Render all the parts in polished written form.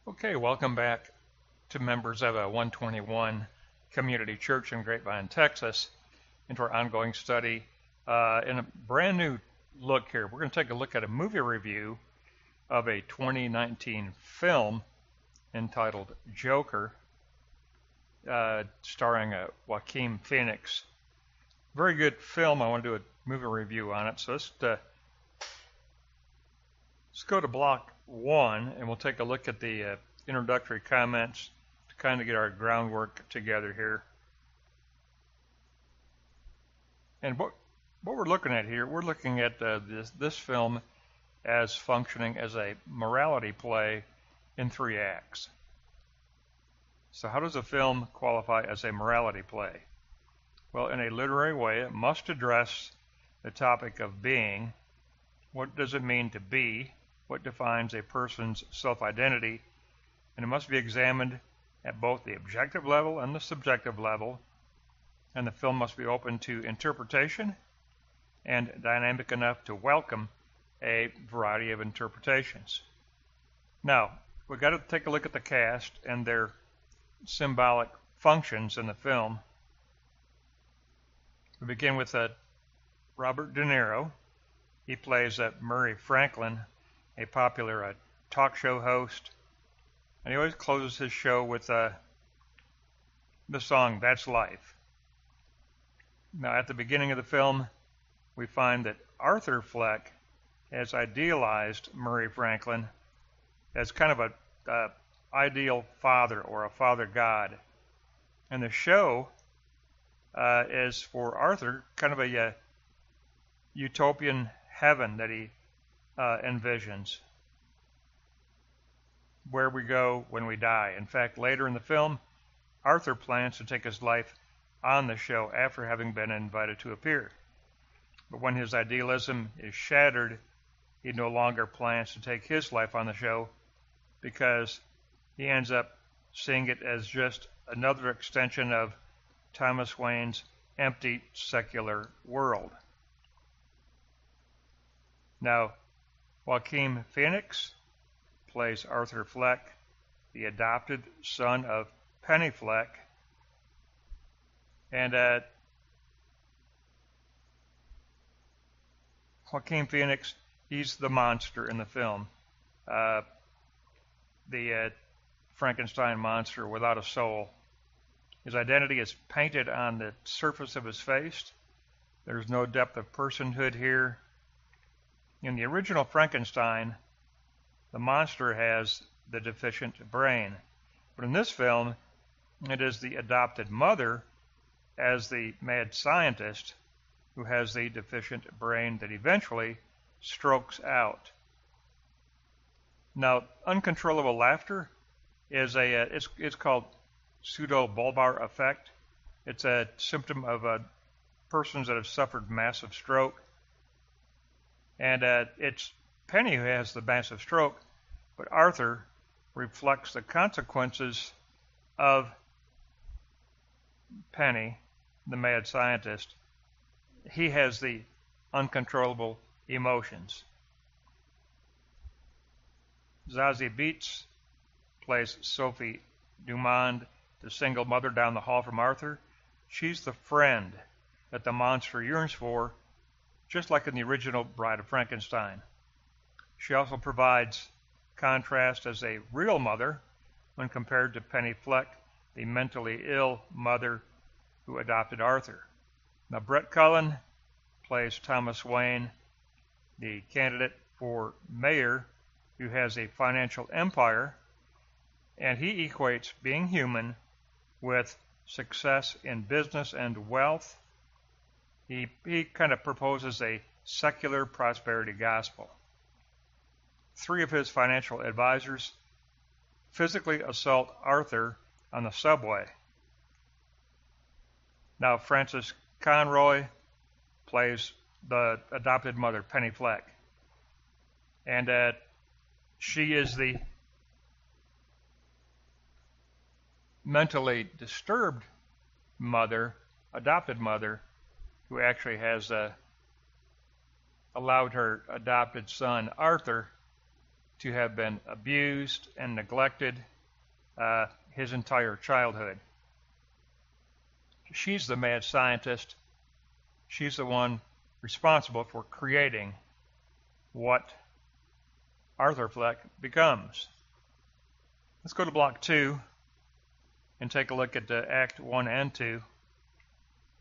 Okay, welcome back to members of a 121 Community Church in Grapevine, Texas, into our ongoing study in a brand new look here. We're going to take a look at a movie review of a 2019 film entitled Joker, starring Joaquin Phoenix. Very good film. I want to do a movie review on it. So let's go to block 1 and we'll take a look at the introductory comments to kind of get our groundwork together here. And what we're looking at here, we're looking at this film as functioning as a morality play in 3 acts. So how does a film qualify as a morality play? Well, in a literary way, it must address the topic of being. What does it mean to be? What defines a person's self-identity? And it must be examined at both the objective level and the subjective level. And the film must be open to interpretation and dynamic enough to welcome a variety of interpretations. Now, we've got to take a look at the cast and their symbolic functions in the film. We begin with Robert De Niro. He plays Murray Franklin, a popular talk show host. And he always closes his show with the song, That's Life. Now, at the beginning of the film, we find that Arthur Fleck has idealized Murray Franklin as kind of a ideal father or a father god. And the show is for Arthur kind of a utopian heaven that he envisions, where we go when we die. In fact, later in the film, Arthur plans to take his life on the show after having been invited to appear. But when his idealism is shattered, he no longer plans to take his life on the show because he ends up seeing it as just another extension of Thomas Wayne's empty secular world. Now, Joaquin Phoenix plays Arthur Fleck, the adopted son of Penny Fleck. And Joaquin Phoenix, he's the monster in the film. The Frankenstein monster without a soul. His identity is painted on the surface of his face. There's no depth of personhood here. In the original Frankenstein, the monster has the deficient brain. But in this film, it is the adopted mother as the mad scientist who has the deficient brain that eventually strokes out. Now, uncontrollable laughter is it's called pseudobulbar effect. It's a symptom of persons that have suffered massive stroke. And it's Penny who has the massive stroke, but Arthur reflects the consequences of Penny, the mad scientist. He has the uncontrollable emotions. Zazie Beetz plays Sophie Dumond, the single mother down the hall from Arthur. She's the friend that the monster yearns for, just like in the original Bride of Frankenstein. She also provides contrast as a real mother when compared to Penny Fleck, the mentally ill mother who adopted Arthur. Now, Brett Cullen plays Thomas Wayne, the candidate for mayor who has a financial empire, and he equates being human with success in business and wealth. He kind of proposes a secular prosperity gospel. 3 of his financial advisors physically assault Arthur on the subway. Now, Frances Conroy plays the adopted mother, Penny Fleck. And she is the mentally disturbed mother, adopted mother, who actually has allowed her adopted son, Arthur, to have been abused and neglected his entire childhood. She's the mad scientist. She's the one responsible for creating what Arthur Fleck becomes. Let's go to Block 2 and take a look at Act 1 and 2.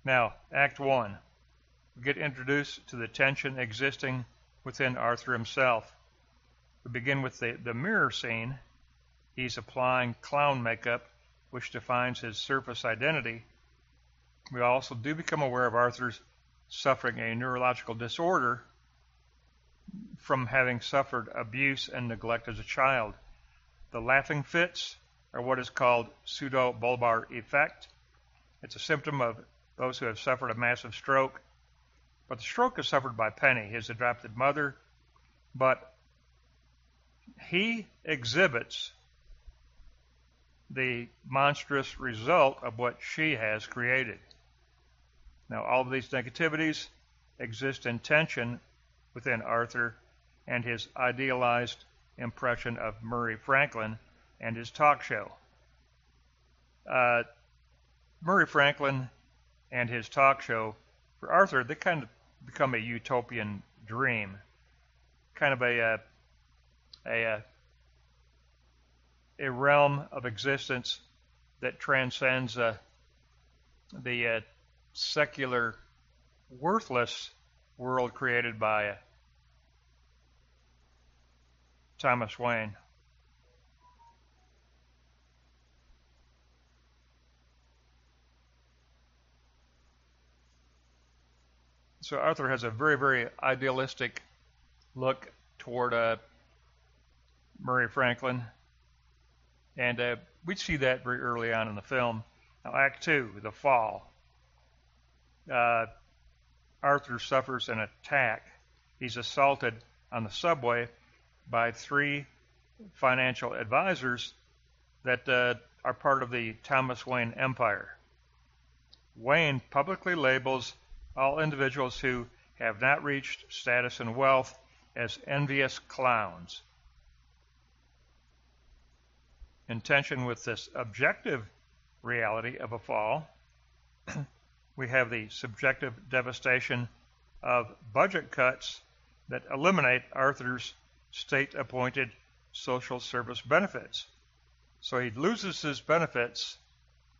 Now, Act 1. We get introduced to the tension existing within Arthur himself. We begin with the mirror scene. He's applying clown makeup, which defines his surface identity. We also do become aware of Arthur's suffering a neurological disorder from having suffered abuse and neglect as a child. The laughing fits are what is called pseudobulbar effect. It's a symptom of those who have suffered a massive stroke. But the stroke is suffered by Penny, his adopted mother, but he exhibits the monstrous result of what she has created. Now, all of these negativities exist in tension within Arthur and his idealized impression of Murray Franklin and his talk show. Murray Franklin and his talk show, for Arthur, they kind of become a utopian dream, kind of a realm of existence that transcends the secular, worthless world created by Thomas Wayne. So Arthur has a very, very idealistic look toward Murray Franklin, and we see that very early on in the film. Now, Act 2, the fall. Arthur suffers an attack. He's assaulted on the subway by 3 financial advisors that are part of the Thomas Wayne empire. Wayne publicly labels all individuals who have not reached status and wealth as envious clowns. In tension with this objective reality of a fall, we have the subjective devastation of budget cuts that eliminate Arthur's state-appointed social service benefits. So he loses his benefits,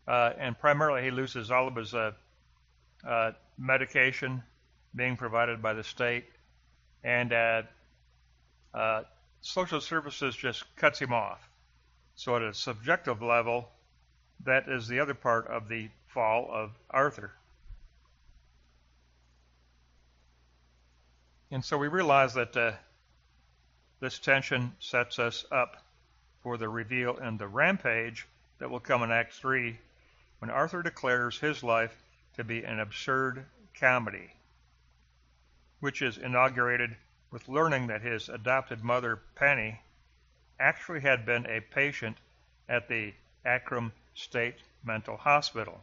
and primarily he loses all of his medication being provided by the state, and social services just cuts him off. So at a subjective level, that is the other part of the fall of Arthur. And so we realize that this tension sets us up for the reveal and the rampage that will come in Act 3, when Arthur declares his life to be an absurd comedy, which is inaugurated with learning that his adopted mother, Penny, actually had been a patient at the Akron State Mental Hospital.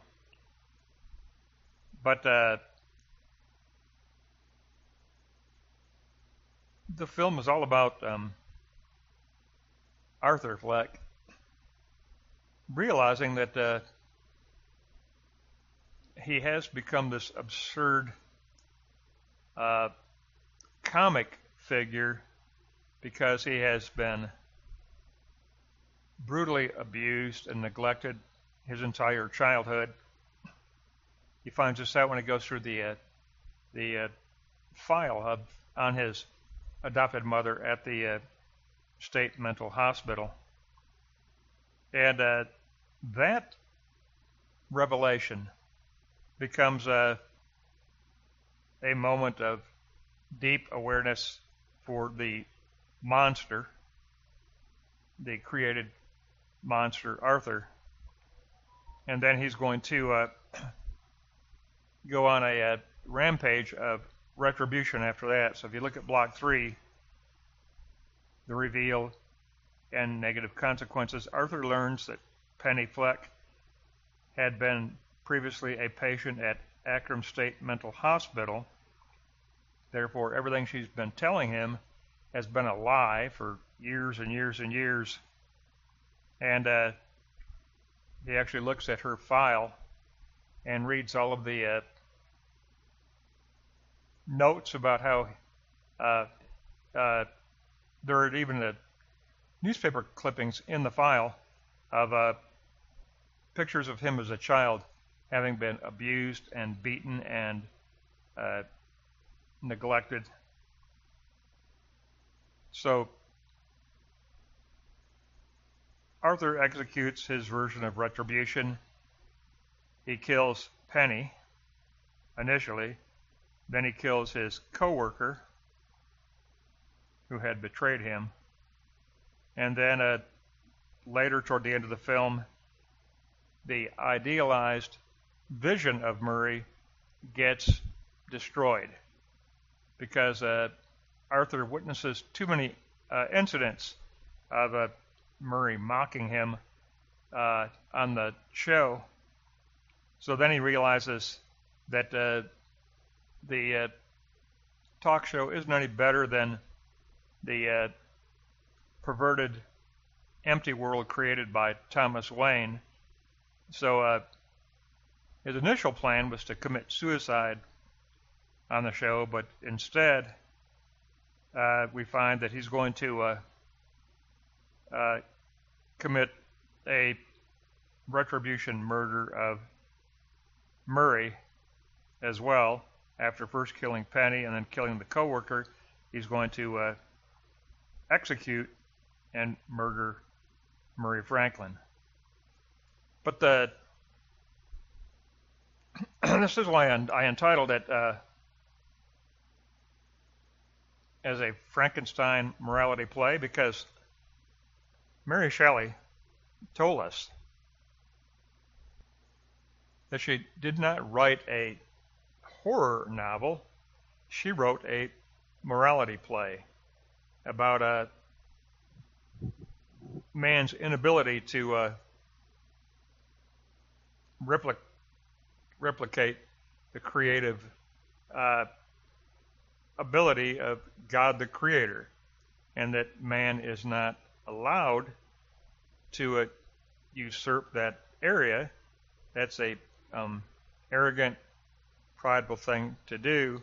But the film is all about Arthur Fleck realizing that he has become this absurd comic figure because he has been brutally abused and neglected his entire childhood. He finds this out when he goes through the file on his adopted mother at the state mental hospital. And that revelation becomes a moment of deep awareness for the monster, the created monster Arthur. And then he's going to go on a rampage of retribution after that. So if you look at Block 3, the reveal and negative consequences, Arthur learns that Penny Fleck had been previously a patient at Akron State Mental Hospital. Therefore, everything she's been telling him has been a lie for years and years and years. And he actually looks at her file and reads all of the notes about how there are even the newspaper clippings in the file of pictures of him as a child having been abused and beaten and neglected. So Arthur executes his version of retribution. He kills Penny initially, then he kills his co-worker who had betrayed him, and then later toward the end of the film, the idealized vision of Murray gets destroyed because Arthur witnesses too many incidents of Murray mocking him on the show. So then he realizes that the talk show isn't any better than the perverted, empty world created by Thomas Wayne. So his initial plan was to commit suicide on the show, but instead we find that he's going to commit a retribution murder of Murray as well. After first killing Penny and then killing the co-worker, he's going to execute and murder Murray Franklin. But this is why I entitled it as a Frankenstein-Morality-Play, because Mary Shelley told us that she did not write a horror novel. She wrote a morality play about a man's inability to replicate the creative ability of God the Creator, and that man is not allowed to usurp that area. That's a arrogant, prideful thing to do.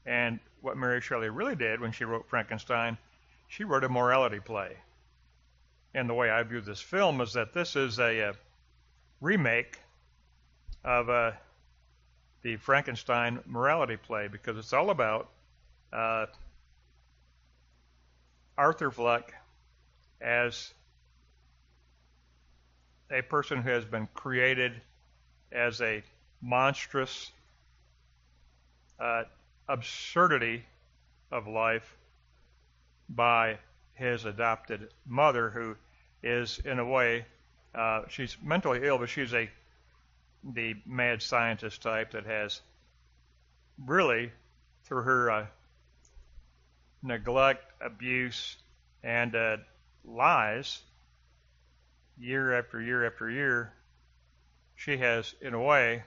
And what Mary Shelley really did when she wrote Frankenstein, she wrote a morality play. And the way I view this film is that this is a remake of the Frankenstein morality play, because it's all about Arthur Fleck as a person who has been created as a monstrous absurdity of life by his adopted mother, who is, in a way, she's mentally ill, but she's the mad scientist type that has really, through her neglect, abuse, and lies, year after year after year, she has, in a way,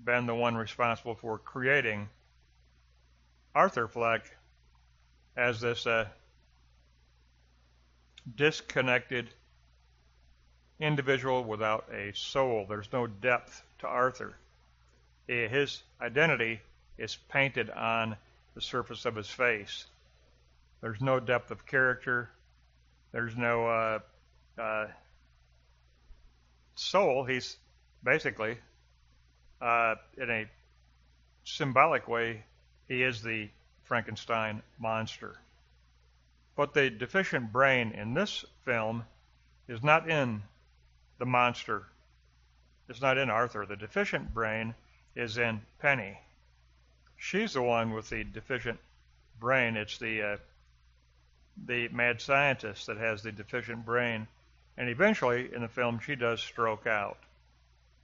been the one responsible for creating Arthur Fleck as this disconnected individual without a soul. There's no depth to Arthur. His identity is painted on the surface of his face. There's no depth of character. There's no soul. He's basically, in a symbolic way, he is the Frankenstein monster. But the deficient brain in this film is not in the monster. It's not in Arthur. The deficient brain is in Penny. She's the one with the deficient brain. It's the mad scientist that has the deficient brain. And eventually, in the film, she does stroke out.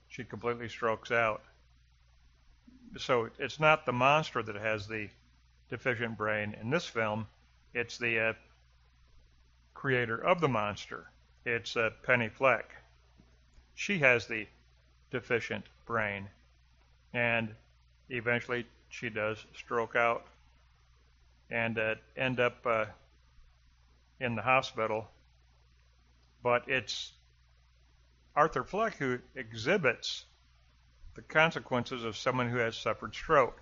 She completely strokes out. So it's not the monster that has the deficient brain in this film. It's the creator of the monster. It's Penny Fleck. She has the deficient brain. And eventually she does stroke out and end up in the hospital, but it's Arthur Fleck who exhibits the consequences of someone who has suffered stroke.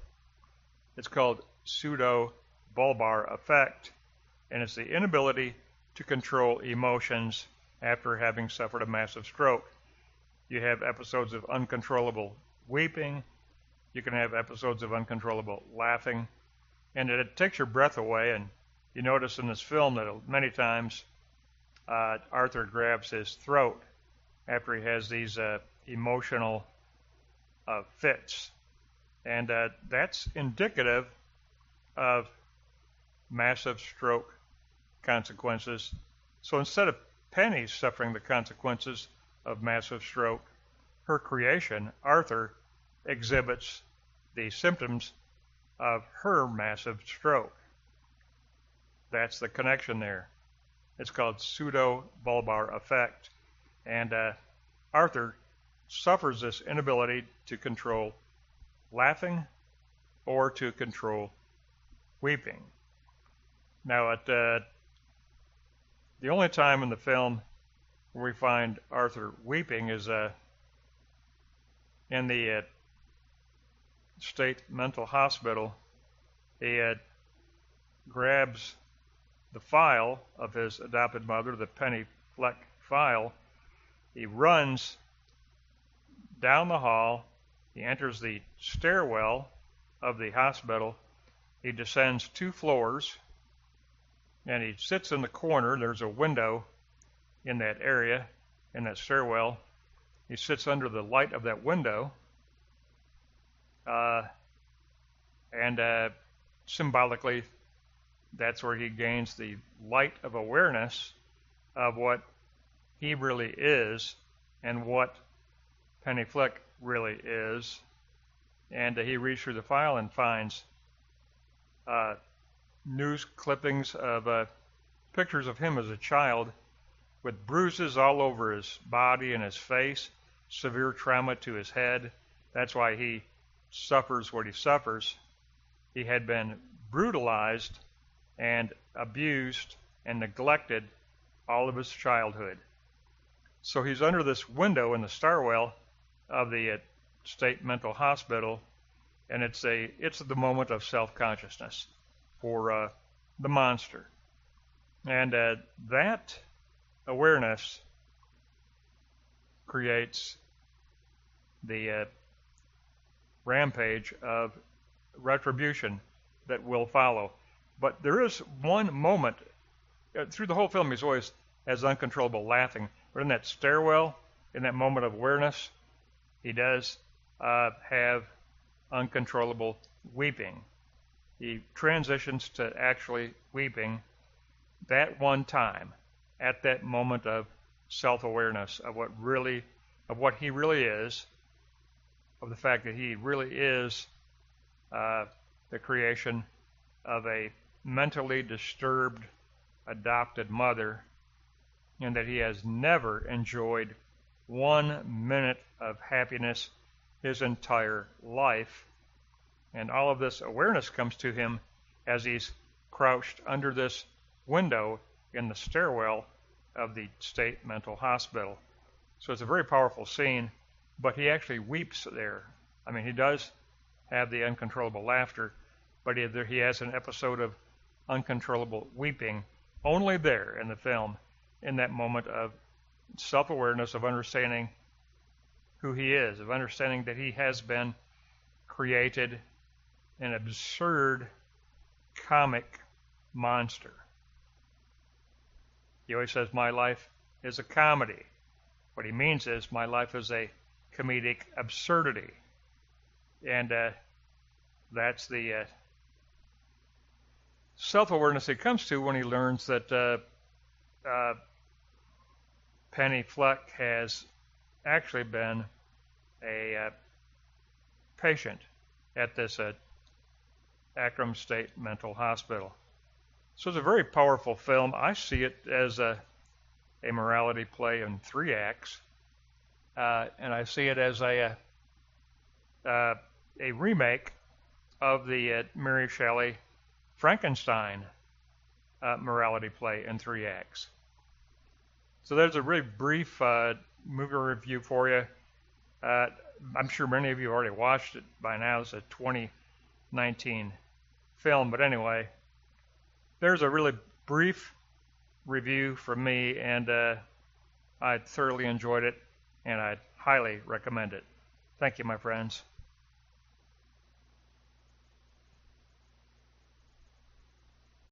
It's called pseudo-bulbar affect, and it's the inability to control emotions after having suffered a massive stroke. You have episodes of uncontrollable weeping. You can have episodes of uncontrollable laughing, and it takes your breath away. And you notice in this film that many times Arthur grabs his throat after he has these emotional fits, and that's indicative of massive stroke consequences. So instead of Penny suffering the consequences of massive stroke, her creation, Arthur, exhibits the symptoms of her massive stroke. That's the connection there. It's called pseudo-bulbar affect. And Arthur suffers this inability to control laughing or to control weeping. Now, at the only time in the film where we find Arthur weeping is in the state mental hospital. He grabs the file of his adopted mother, the Penny Fleck file. He runs down the hall. He enters the stairwell of the hospital. He descends 2 floors, and he sits in the corner. There's a window in that area, in that stairwell. He sits under the light of that window, and symbolically, that's where he gains the light of awareness of what he really is and what Penny Fleck really is. And he reads through the file and finds news clippings of pictures of him as a child with bruises all over his body and his face, severe trauma to his head. That's why he suffers what he suffers. He had been brutalized and abused and neglected all of his childhood. So he's under this window in the stairwell of the state mental hospital, and it's the moment of self-consciousness for the monster. And that awareness creates the rampage of retribution that will follow. But there is one moment through the whole film. He's always has uncontrollable laughing, but in that stairwell, in that moment of awareness, he does have uncontrollable weeping. He transitions to actually weeping that one time, at that moment of self-awareness of what he really is, of the fact that he really is the creation of a mentally disturbed adopted mother, and that he has never enjoyed 1 minute of happiness his entire life. And all of this awareness comes to him as he's crouched under this window in the stairwell of the state mental hospital. So it's a very powerful scene, but he actually weeps there. I mean, he does have the uncontrollable laughter, but he has an episode of uncontrollable weeping only there in the film, in that moment of self-awareness, of understanding who he is, of understanding that he has been created an absurd comic monster. He always says, my life is a comedy. What he means is, my life is a comedic absurdity. And that's the self-awareness he comes to when he learns that Penny Fleck has actually been a patient at this Akron State Mental Hospital. So it's a very powerful film. I see it as a morality play in 3 acts, and I see it as a remake of the Mary Shelley Frankenstein morality play in 3 acts. So there's a really brief movie review for you. I'm sure many of you already watched it by now. It's a 2019 film, but anyway, there's a really brief review from me, and I thoroughly enjoyed it, and I highly recommend it. Thank you, my friends.